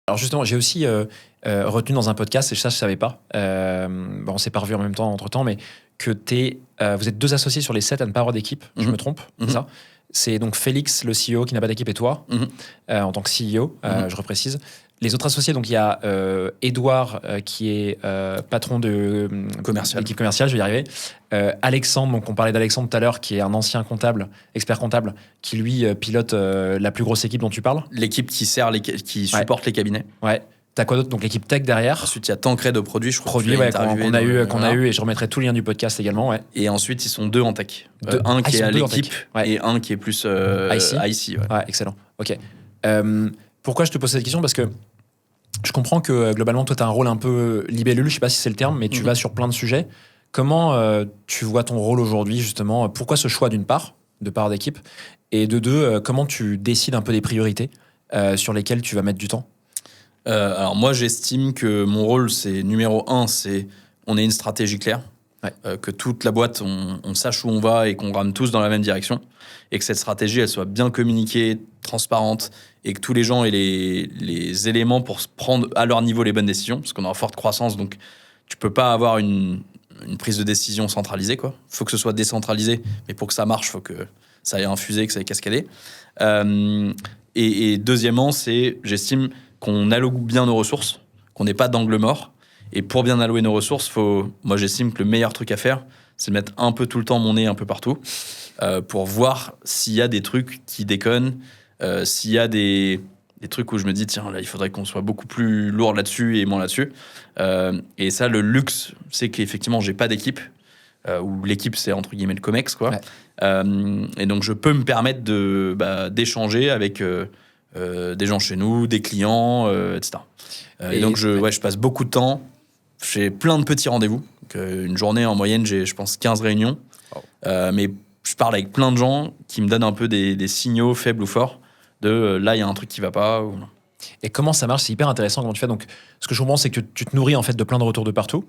Alors justement, j'ai aussi retenu dans un podcast, et ça je savais pas, on s'est pas revus en même temps entre-temps, mais que vous êtes 2 associés sur les 7 à ne pas avoir d'équipe, je me trompe, c'est ça? C'est donc Félix, le CEO, qui n'a pas d'équipe, et toi, en tant que CEO, je reprécise. Les autres associés, donc il y a Edouard, qui est patron de l'équipe commerciale, je vais y arriver. Alexandre, donc on parlait d'Alexandre tout à l'heure, qui est un ancien comptable, expert comptable, qui lui pilote la plus grosse équipe dont tu parles. L'équipe qui supporte les cabinets. Ouais. T'as quoi d'autre? Donc l'équipe tech derrière. Ensuite, il y a Tancred au produit, je crois. Produit, qu'on a eu, et je remettrai tout le lien du podcast également. Ouais. Et ensuite, ils sont 2 en tech. Un qui est à l'équipe et un qui est plus IC. Ouais, excellent. Ok. Pourquoi je te pose cette question? Parce que je comprends que globalement, toi, tu as un rôle un peu libellule, je sais pas si c'est le terme, mais tu vas sur plein de sujets. Comment tu vois ton rôle aujourd'hui, justement? Pourquoi ce choix, d'une part, de part d'équipe, et de deux, comment tu décides un peu des priorités sur lesquelles tu vas mettre du temps? Alors moi, j'estime que mon rôle, c'est numéro 1, on ait une stratégie claire, que toute la boîte, on sache où on va et qu'on rame tous dans la même direction, et que cette stratégie, elle soit bien communiquée, transparente, et que tous les gens aient les éléments pour prendre à leur niveau les bonnes décisions, parce qu'on est en forte croissance, donc tu peux pas avoir une prise de décision centralisée, quoi. Faut que ce soit décentralisé, mais pour que ça marche, faut que ça ait infusé, que ça ait cascadé. Et deuxièmement, j'estime qu'on alloue bien nos ressources, qu'on n'ait pas d'angle mort. Et pour bien allouer nos ressources, moi j'estime que le meilleur truc à faire, c'est de mettre un peu tout le temps mon nez un peu partout, pour voir s'il y a des trucs qui déconnent, s'il y a des trucs où je me dis, tiens, là, il faudrait qu'on soit beaucoup plus lourd là-dessus et moins là-dessus. Et ça, le luxe, c'est qu'effectivement, j'ai pas d'équipe, où l'équipe, c'est entre guillemets le COMEX, quoi. Ouais. Et donc, je peux me permettre d'échanger avec des gens chez nous, des clients, etc. Et donc, je passe beaucoup de temps. J'ai plein de petits rendez-vous. Donc, une journée, en moyenne, j'ai, je pense, 15 réunions. Oh. Mais je parle avec plein de gens qui me donnent un peu des signaux faibles ou forts de là, il y a un truc qui va pas. Ou... Et comment ça marche? C'est hyper intéressant comment tu fais. Donc, ce que je comprends, c'est que tu te nourris en fait de plein de retours de partout.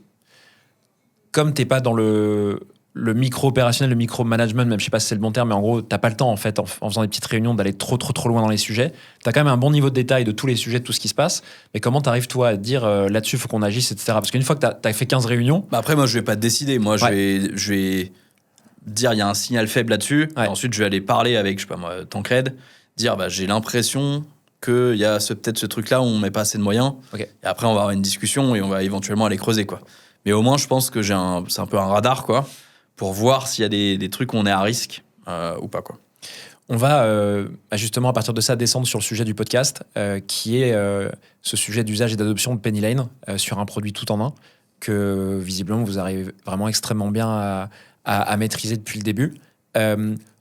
Comme tu n'es pas dans le micro-opérationnel, le micro-management, même je sais pas si c'est le bon terme, mais en gros, tu n'as pas le temps en fait, en faisant des petites réunions, d'aller trop loin dans les sujets. Tu as quand même un bon niveau de détail de tous les sujets, de tout ce qui se passe. Mais comment tu arrives, toi, à te dire là-dessus, il faut qu'on agisse, etc. Parce qu'une fois que tu as fait 15 réunions... Après, moi, je vais pas décider. Moi, je vais dire, il y a un signal faible là-dessus. Ouais. Ensuite, je vais aller parler avec, je sais pas moi, Tancred, dire, j'ai l'impression qu'il y a peut-être ce truc-là où on met pas assez de moyens. Okay. Et après, on va avoir une discussion et on va éventuellement aller creuser, quoi. Mais au moins, je pense que c'est un peu un radar, quoi, pour voir s'il y a des trucs où on est à risque ou pas, quoi. On va justement, à partir de ça, descendre sur le sujet du podcast, qui est ce sujet d'usage et d'adoption de Penny Lane sur un produit tout en un, que visiblement, vous arrivez vraiment extrêmement bien à maîtriser depuis le début.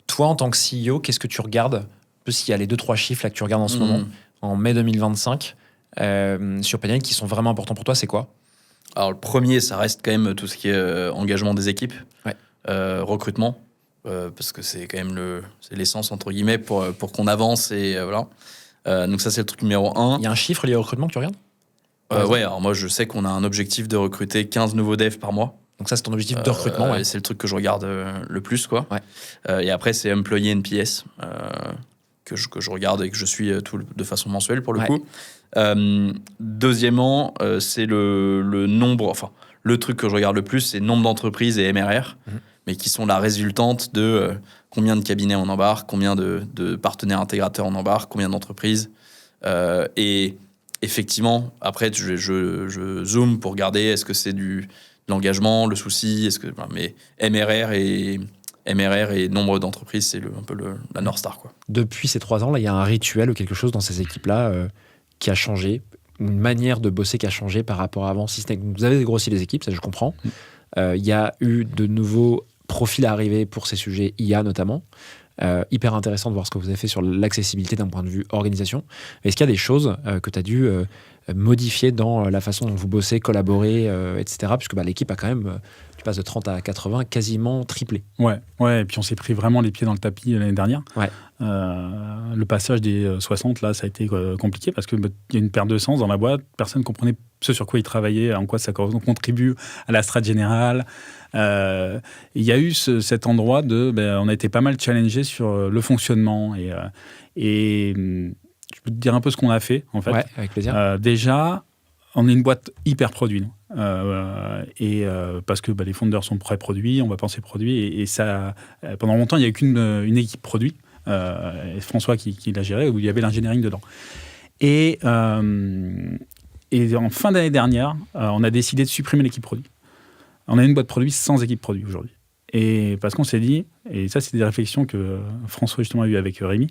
Toi, en tant que CEO, qu'est-ce que tu regardes? S'il y a les 2-3 chiffres là, que tu regardes en ce moment, en mai 2025, sur Penny Lane, qui sont vraiment importants pour toi, c'est quoi? Alors, le premier, ça reste quand même tout ce qui est engagement des équipes, recrutement, parce que c'est quand même c'est l'essence, entre guillemets, pour qu'on avance. Et voilà. Donc ça, c'est le truc numéro 1. Il y a un chiffre lié au recrutement que tu regardes? Ouais, alors moi, je sais qu'on a un objectif de recruter 15 nouveaux devs par mois. Donc ça, c'est ton objectif de recrutement, ouais. C'est le truc que je regarde le plus, quoi. Ouais. Et après, c'est Employee NPS, que je regarde et que je suis de façon mensuelle, pour le coup. Deuxièmement, c'est le nombre... Enfin, le truc que je regarde le plus, c'est nombre d'entreprises et MRR, mais qui sont la résultante de combien de cabinets on embarque, combien de partenaires intégrateurs on embarque, combien d'entreprises. Et effectivement, après, je zoome pour regarder est-ce que c'est de l'engagement, le souci, mais MRR et nombre d'entreprises, c'est un peu la North Star, quoi. Depuis ces 3 ans, là, il y a un rituel ou quelque chose dans ces équipes-là qui a changé, une manière de bosser qui a changé par rapport à avant. Vous avez grossi les équipes, ça je comprends. Il y a eu de nouveaux profils à arriver pour ces sujets IA notamment. Hyper intéressant de voir ce que vous avez fait sur l'accessibilité d'un point de vue organisation. Est-ce qu'il y a des choses que tu as dû modifier dans la façon dont vous bossez, collaborez, etc. Puisque l'équipe a quand même, tu passes de 30 à 80, quasiment triplé. Ouais, et puis on s'est pris vraiment les pieds dans le tapis l'année dernière. Ouais. Le passage des 60, là, ça a été compliqué parce qu'il y a une perte de sens dans la boîte. Personne ne comprenait ce sur quoi ils travaillaient, en quoi ça contribue à la strate générale. Il y a eu cet endroit on a été pas mal challengé sur le fonctionnement et peux te dire un peu ce qu'on a fait, en fait. Ouais, avec plaisir. Déjà, on est une boîte hyper produit. Parce que les founders sont prêts produits, on va penser produit. Et ça, pendant longtemps, il n'y a eu qu'une équipe produit, François qui l'a géré, où il y avait l'engineering dedans. Et en fin d'année dernière, on a décidé de supprimer l'équipe produit. On a une boîte produit sans équipe produit aujourd'hui. Et parce qu'on s'est dit, et ça c'est des réflexions que François justement a eues avec Rémi.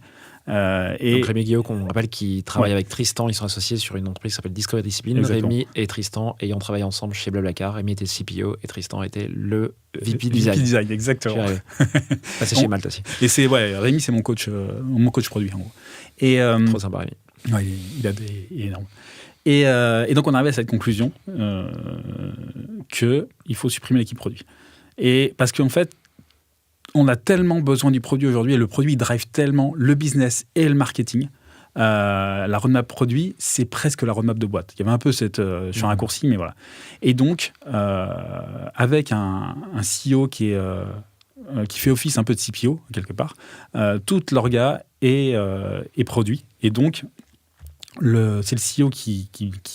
Donc Rémi Guillaume, qu'on rappelle, qui travaille avec Tristan, ils sont associés sur une entreprise qui s'appelle Discovery Discipline. Exactement. Rémi et Tristan ayant travaillé ensemble chez Blablacar. Rémi était CPO et Tristan était le VP VP Design. Design, exactement. C'est chez Malte aussi. Et Rémi c'est mon coach produit en gros. Et, trop sympa Rémi. Ouais, il est énorme. Et donc on arrive à cette conclusion qu'il faut supprimer l'équipe produit. Et parce qu'en fait, on a tellement besoin du produit aujourd'hui et le produit drive tellement le business et le marketing. La roadmap produit, c'est presque la roadmap de boîte. Il y avait un peu je suis un raccourci, mais voilà. Et donc, avec un CEO qui fait office un peu de CPO, quelque part, toute l'orga est produit. Et donc, c'est le CEO qui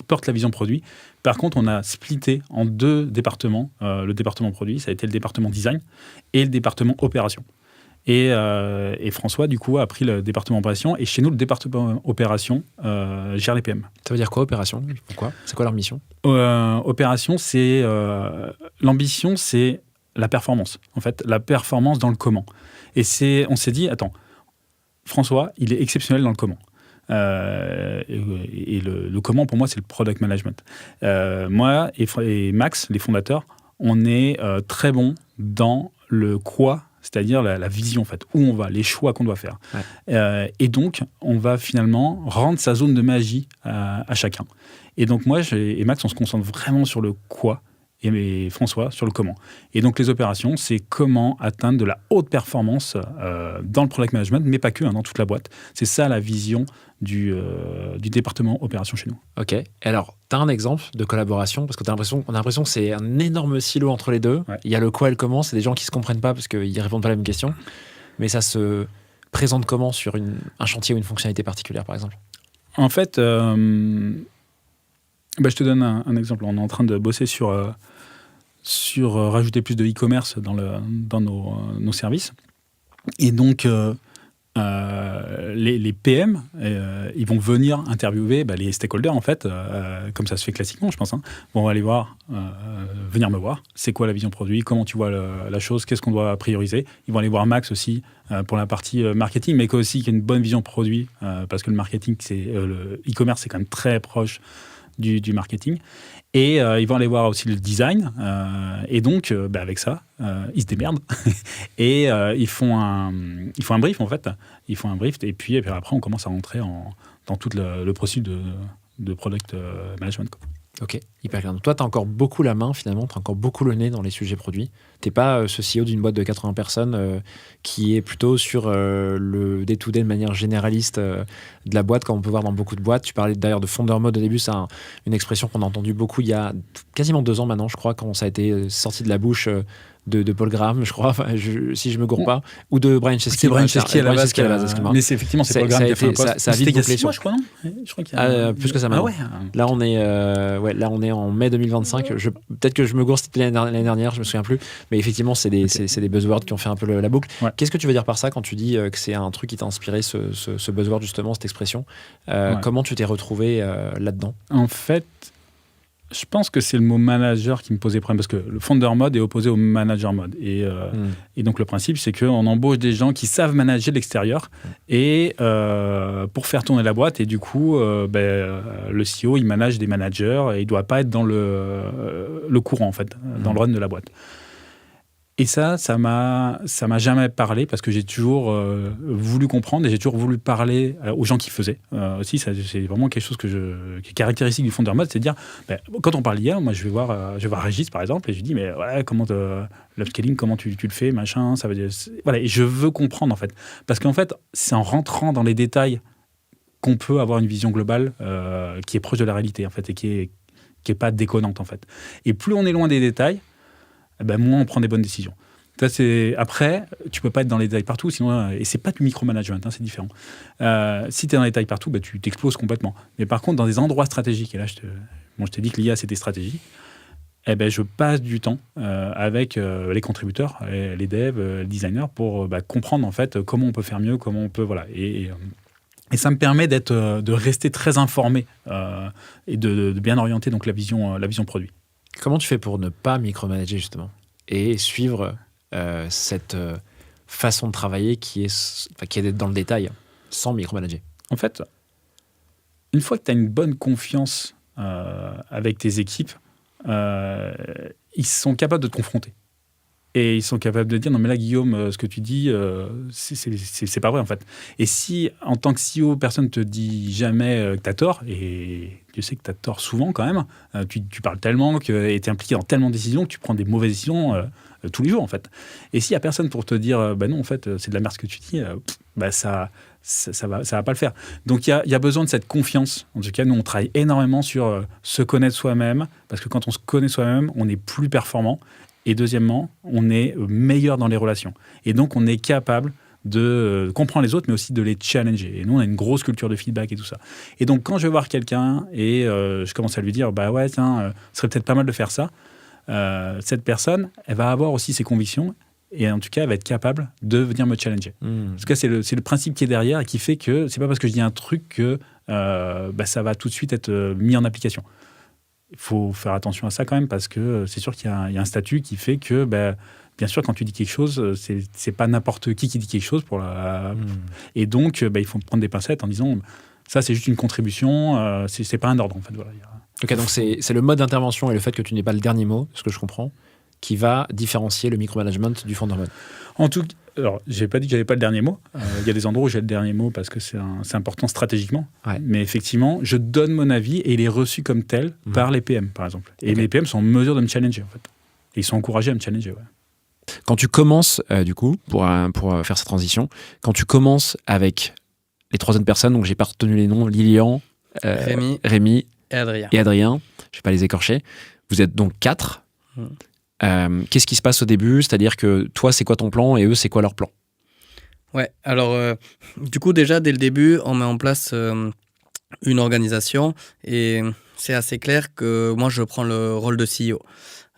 porte la vision produit. Par contre, on a splitté en 2 départements. Le département produit, ça a été le département design et le département opération. Et François, du coup, a pris le département opération. Et chez nous, le département opération gère les PM. Ça veut dire quoi, opération ? Pourquoi ? C'est quoi leur mission ? Opération, c'est... l'ambition, c'est la performance. En fait, la performance dans le comment. Et on s'est dit, attends, François, il est exceptionnel dans le comment. Et le comment, pour moi, c'est le product management. Moi et Max, les fondateurs, on est très bons dans le quoi, c'est-à-dire la vision, en fait, où on va, les choix qu'on doit faire. Ouais. Et donc, on va finalement rendre sa zone de magie à chacun. Et donc, moi et Max, on se concentre vraiment sur le quoi, et François sur le comment. Et donc, les opérations, c'est comment atteindre de la haute performance dans le product management, mais pas que, dans toute la boîte. C'est ça la vision du département opération chez nous. Ok. Et alors, tu as un exemple de collaboration, parce que on a l'impression que c'est un énorme silo entre les deux. Ouais. Il y a le quoi et le comment, c'est des gens qui ne se comprennent pas parce qu'ils ne répondent pas à la même question. Mais ça se présente comment sur un chantier ou une fonctionnalité particulière, par exemple ? En fait, je te donne un exemple. On est en train de bosser sur rajouter plus de e-commerce dans nos services. Et donc, les PM, ils vont venir interviewer les stakeholders, en fait, comme ça se fait classiquement, je pense. Bon, on va aller venir me voir. C'est quoi la vision produit ? Comment tu vois la chose ? Qu'est-ce qu'on doit prioriser ? Ils vont aller voir Max aussi pour la partie marketing, mais aussi qui a une bonne vision produit, parce que le marketing, le e-commerce, c'est quand même très proche du marketing. Et ils vont aller voir aussi le design. Et donc, avec ça, ils se démerdent. Et ils font un brief, en fait. Ils font un brief. Et puis après, on commence à rentrer dans tout le processus de product management, quoi. Ok, hyper clair. Donc toi, tu as encore beaucoup la main, finalement. Tu as encore beaucoup le nez dans les sujets produits. Tu n'es pas ce CEO d'une boîte de 80 personnes qui est plutôt sur le day-to-day de manière généraliste de la boîte, comme on peut voir dans beaucoup de boîtes. Tu parlais d'ailleurs de founder mode au début. C'est une expression qu'on a entendue beaucoup il y a quasiment 2 ans maintenant, je crois, quand ça a été sorti de la bouche de Paul Graham, je crois, si je me gourre pas, ou de Brian Chesky. C'est Brian Chesky à la base. Mais c'est effectivement, c'est Paul Graham qui a fait un post. Ça a vite bouclé sur... je crois, non ? Je crois qu'il y a... plus que ça maintenant. Là, on est en mai 2025. Peut-être que je me gourre, c'était l'année dernière, je me souviens plus. Mais effectivement, c'est des buzzwords qui ont fait un peu la boucle. Ouais. Qu'est-ce que tu veux dire par ça quand tu dis que c'est un truc qui t'a inspiré, ce buzzword, justement, cette expression ? Comment tu t'es retrouvé là-dedans ? En fait, je pense que c'est le mot manager qui me posait problème, parce que le founder mode est opposé au manager mode. Et donc, le principe, c'est qu'on embauche des gens qui savent manager l'extérieur et pour faire tourner la boîte. Et du coup, le CEO, il manage des managers et il ne doit pas être dans le courant, en fait, dans le run de la boîte. Et ça m'a jamais parlé, parce que j'ai toujours voulu comprendre et j'ai toujours voulu parler aux gens qui faisaient. Aussi, c'est vraiment quelque chose qui est caractéristique du founder mode, c'est de dire, quand on parle d'IA, moi je vais voir Régis par exemple, et je lui dis, mais ouais, comment l'upscaling, comment tu le fais, machin, ça veut dire... Voilà, et je veux comprendre en fait. Parce qu'en fait, c'est en rentrant dans les détails qu'on peut avoir une vision globale qui est proche de la réalité en fait, et qui est pas déconnante en fait. Et plus on est loin des détails, moins on prend des bonnes décisions. Après, tu peux pas être dans les détails partout, sinon, et c'est pas du micromanagement, c'est différent. Si tu es dans les détails partout, tu t'exploses complètement. Mais par contre, dans des endroits stratégiques, et là, je t'ai dit que l'IA, c'était stratégique, je passe du temps avec les contributeurs, les devs, les designers, pour comprendre en fait comment on peut faire mieux, comment on peut... Voilà. Et ça me permet de rester très informé et de bien orienter donc, la vision produit. Comment tu fais pour ne pas micromanager, justement, et suivre cette façon de travailler qui est d'être dans le détail, sans micromanager? En fait, une fois que tu as une bonne confiance avec tes équipes, ils sont capables de te confronter. Et ils sont capables de dire, non mais là Guillaume, ce que tu dis, c'est pas vrai en fait. Et si en tant que CEO, personne ne te dit jamais que tu as tort, et tu sais que tu as tort souvent quand même, tu parles tellement, et tu es impliqué dans tellement de décisions que tu prends des mauvaises décisions tous les jours en fait. Et s'il n'y a personne pour te dire, non en fait c'est de la merde ce que tu dis, ça va pas le faire. Donc il y a besoin de cette confiance. En tout cas, nous on travaille énormément sur se connaître soi-même, parce que quand on se connaît soi-même, on est plus performant. Et deuxièmement, on est meilleur dans les relations. Et donc, on est capable de comprendre les autres, mais aussi de les challenger. Et nous, on a une grosse culture de feedback et tout ça. Et donc, quand je vais voir quelqu'un et je commence à lui dire, ce serait peut-être pas mal de faire ça, cette personne, elle va avoir aussi ses convictions et en tout cas, elle va être capable de venir me challenger. En tout cas, c'est le principe qui est derrière et qui fait que c'est pas parce que je dis un truc que ça va tout de suite être mis en application. Il faut faire attention à ça quand même, parce que c'est sûr qu'il y a un statut qui fait que, bien sûr, quand tu dis quelque chose, c'est pas n'importe qui dit quelque chose. Et donc, il faut prendre des pincettes en disant, ça, c'est juste une contribution, c'est pas un ordre, en fait. Voilà. Ok, donc c'est le mode d'intervention et le fait que tu n'aies pas le dernier mot, ce que je comprends, qui va différencier le micromanagement du founder mode. En tout cas, alors, j'ai pas dit que j'avais pas le dernier mot. Il y a des endroits où j'ai le dernier mot parce que c'est important stratégiquement. Ouais. Mais effectivement, je donne mon avis et il est reçu comme tel par les PM, par exemple. Et les PM sont en mesure de me challenger, en fait. Et ils sont encouragés à me challenger, ouais. Quand tu commences, du coup, pour faire cette transition, quand tu commences avec les 3 autres personnes, donc j'ai pas retenu les noms, Lilian, Rémi et Adrien, je vais pas les écorcher, vous êtes donc 4. Qu'est-ce qui se passe au début? C'est-à-dire que toi, c'est quoi ton plan et eux, c'est quoi leur plan? Ouais, alors du coup, déjà, dès le début, on met en place une organisation et c'est assez clair que moi, je prends le rôle de CEO.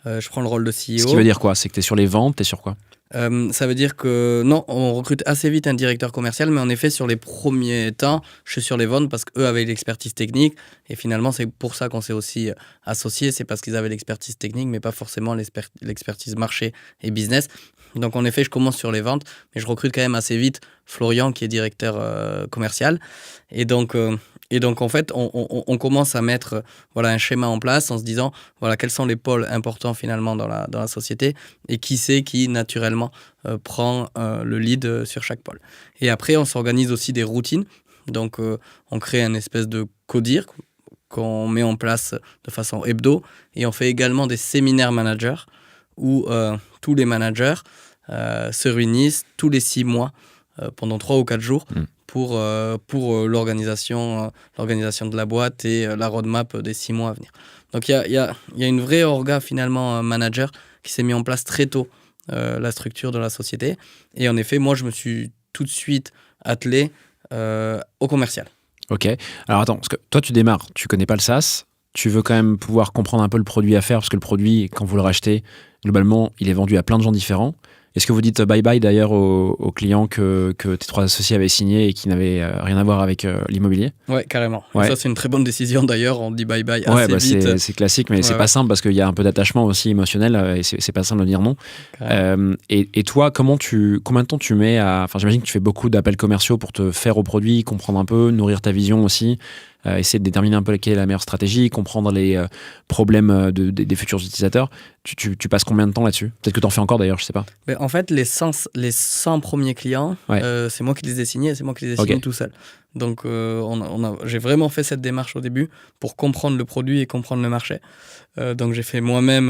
Je prends le rôle de CEO. Ce qui veut dire quoi? C'est que tu es sur les ventes, tu es sur quoi? Ça veut dire que non, on recrute assez vite un directeur commercial, mais en effet, sur les premiers temps, je suis sur les ventes parce qu'eux avaient l'expertise technique. Et finalement, c'est pour ça qu'on s'est aussi associés. C'est parce qu'ils avaient l'expertise technique, mais pas forcément l'expertise marché et business. Donc, en effet, je commence sur les ventes, mais je recrute quand même assez vite Florian, qui est directeur commercial. Et donc, en fait, on commence à mettre un schéma en place en se disant quels sont les pôles importants finalement dans la société et qui c'est qui naturellement prend le lead sur chaque pôle. Et après, on s'organise aussi des routines. Donc, on crée une espèce de codir qu'on met en place de façon hebdo et on fait également des séminaires managers où tous les managers se réunissent tous les 6 mois pendant 3 ou 4 jours pour l'organisation de la boîte et la roadmap des 6 mois à venir. Donc il y a une vraie orga finalement manager qui s'est mis en place très tôt, la structure de la société. Et en effet, moi je me suis tout de suite attelé au commercial. Ok, alors attends, parce que toi tu démarres, tu connais pas le SaaS, tu veux quand même pouvoir comprendre un peu le produit à faire, parce que le produit, quand vous le rachetez, globalement, il est vendu à plein de gens différents. Est-ce que vous dites bye-bye d'ailleurs aux clients que tes 3 associés avaient signés et qui n'avaient rien à voir avec l'immobilier? Ouais, carrément. Ouais. Ça, c'est une très bonne décision d'ailleurs. On dit bye-bye assez vite. C'est classique, mais c'est pas simple parce qu'il y a un peu d'attachement aussi émotionnel et c'est pas simple de dire non. Et toi, combien de temps tu mets à... Enfin, j'imagine que tu fais beaucoup d'appels commerciaux pour te faire au produit, comprendre un peu, nourrir ta vision aussi. Essayer de déterminer un peu quelle est la meilleure stratégie, comprendre les problèmes des futurs utilisateurs. Tu passes combien de temps là-dessus? Peut-être que tu en fais encore d'ailleurs, je sais pas. Mais en fait, les 100 premiers clients, c'est moi qui les ai signés, c'est moi qui les ai signés tout seul. Donc j'ai vraiment fait cette démarche au début pour comprendre le produit et comprendre le marché. Donc j'ai fait moi-même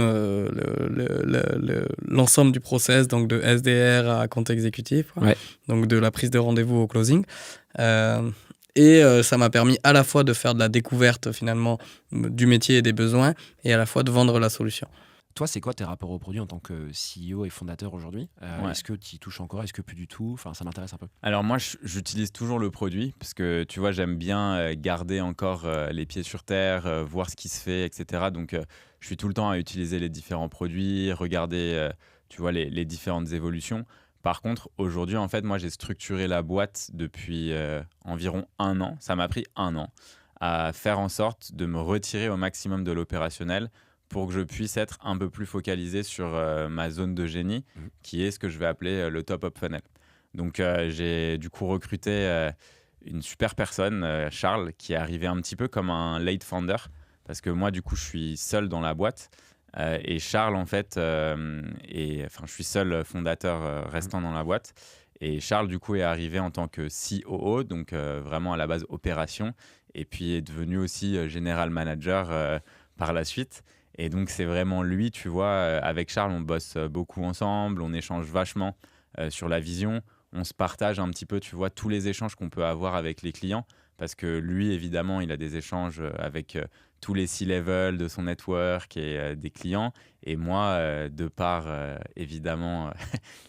l'ensemble du process, donc de SDR à compte exécutif, donc de la prise de rendez-vous au closing. Et ça m'a permis à la fois de faire de la découverte finalement du métier et des besoins et à la fois de vendre la solution. Toi, c'est quoi tes rapports au produit en tant que CEO et fondateur aujourd'hui ? Est-ce que tu y touches encore ? Est-ce que plus du tout ? Enfin, ça m'intéresse un peu. Alors moi, j'utilise toujours le produit parce que tu vois, j'aime bien garder encore les pieds sur terre, voir ce qui se fait, etc. Donc, je suis tout le temps à utiliser les différents produits, regarder, tu vois, les différentes évolutions. Par contre, aujourd'hui, en fait, moi, j'ai structuré la boîte depuis environ 1 an. Ça m'a pris 1 an à faire en sorte de me retirer au maximum de l'opérationnel pour que je puisse être un peu plus focalisé sur ma zone de génie, qui est ce que je vais appeler le top of funnel. Donc, j'ai du coup recruté une super personne, Charles, qui est arrivé un petit peu comme un late founder, parce que moi, du coup, je suis seul dans la boîte. Et Charles, en fait, je suis seul fondateur restant dans la boîte. Et Charles, du coup, est arrivé en tant que COO, donc vraiment à la base opération, et puis est devenu aussi general manager par la suite. Et donc, c'est vraiment lui, tu vois, avec Charles, on bosse beaucoup ensemble, on échange vachement sur la vision, on se partage un petit peu, tu vois, tous les échanges qu'on peut avoir avec les clients, parce que lui, évidemment, il a des échanges avec tous les C-level de son network et des clients. Et moi, de par, évidemment,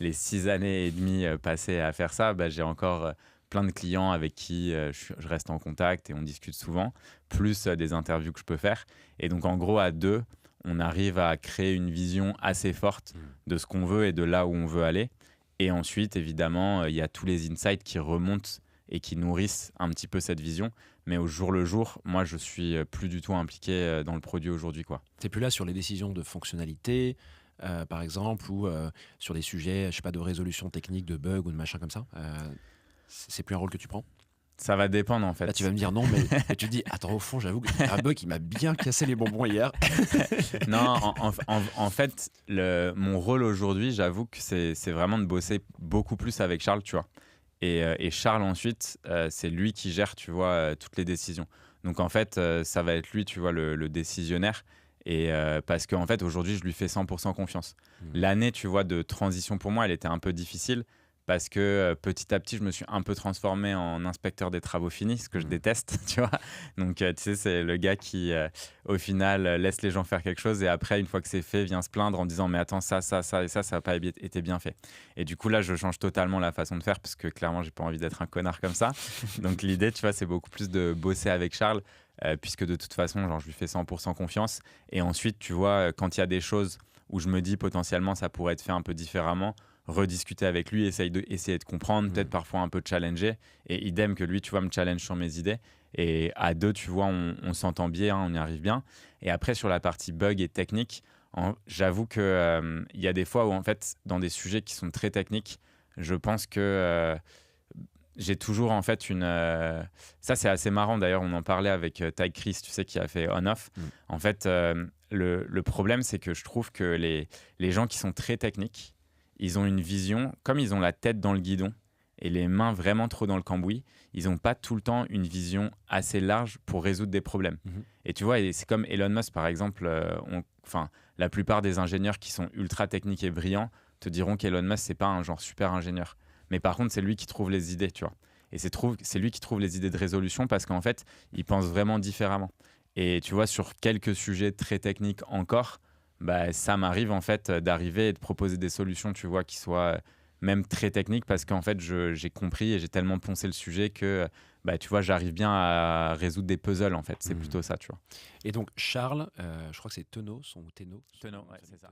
les 6 années et demie passées à faire ça, j'ai encore plein de clients avec qui je reste en contact et on discute souvent, plus des interviews que je peux faire. Et donc, en gros, à 2, on arrive à créer une vision assez forte de ce qu'on veut et de là où on veut aller. Et ensuite, évidemment, il y a tous les insights qui remontent et qui nourrissent un petit peu cette vision. Mais au jour le jour, moi, je suis plus du tout impliqué dans le produit aujourd'hui, quoi. T'es plus là sur les décisions de fonctionnalité, par exemple, ou sur des sujets, je sais pas, de résolution technique, de bugs ou de machin comme ça. C'est plus un rôle que tu prends ? Ça va dépendre, en fait. Là, tu vas me dire non, mais tu te dis, attends, au fond, j'avoue qu'il y a un bug qui m'a bien cassé les bonbons hier. Non, en fait, mon rôle aujourd'hui, j'avoue que c'est vraiment de bosser beaucoup plus avec Charles, tu vois. Et Charles, ensuite, c'est lui qui gère, tu vois, toutes les décisions. Donc, en fait, ça va être lui, tu vois, le décisionnaire. Et parce qu'en fait, aujourd'hui, je lui fais 100% confiance. L'année, tu vois, de transition pour moi, elle était un peu difficile. Parce que petit à petit, je me suis un peu transformé en inspecteur des travaux finis, ce que je déteste, tu vois. Donc, tu sais, c'est le gars qui, au final, laisse les gens faire quelque chose et après, une fois que c'est fait, vient se plaindre en disant « Mais attends, ça et ça n'a pas été bien fait. » Et du coup, là, je change totalement la façon de faire parce que clairement, j'ai pas envie d'être un connard comme ça. Donc, l'idée, tu vois, c'est beaucoup plus de bosser avec Charles puisque de toute façon, genre, je lui fais 100% confiance. Et ensuite, tu vois, quand il y a des choses où je me dis potentiellement ça pourrait être fait un peu différemment, rediscuter avec lui, essayer de comprendre, peut-être parfois un peu challenger, et idem que lui, tu vois, me challenge sur mes idées. Et à 2, tu vois, on s'entend bien, on y arrive bien. Et après, sur la partie bug et technique, j'avoue qu'il y a des fois où, en fait, dans des sujets qui sont très techniques, je pense que j'ai toujours, en fait, ça, c'est assez marrant, d'ailleurs, on en parlait avec Ty Chris, tu sais, qui a fait On-Off. En fait, le problème, c'est que je trouve que les gens qui sont très techniques, ils ont une vision, comme ils ont la tête dans le guidon et les mains vraiment trop dans le cambouis, ils n'ont pas tout le temps une vision assez large pour résoudre des problèmes. Et tu vois, c'est comme Elon Musk, par exemple, la plupart des ingénieurs qui sont ultra techniques et brillants te diront qu'Elon Musk, c'est pas un genre super ingénieur. Mais par contre, c'est lui qui trouve les idées, tu vois. Et c'est lui qui trouve les idées de résolution parce qu'en fait, il pense vraiment différemment. Et tu vois, sur quelques sujets très techniques encore, ça m'arrive en fait d'arriver et de proposer des solutions, tu vois, qui soient même très techniques parce qu'en fait, j'ai compris et j'ai tellement poncé le sujet que, tu vois, j'arrive bien à résoudre des puzzles en fait. C'est plutôt ça, tu vois. Et donc, Charles, je crois que c'est Tenot, Tenot, ouais, c'est ça.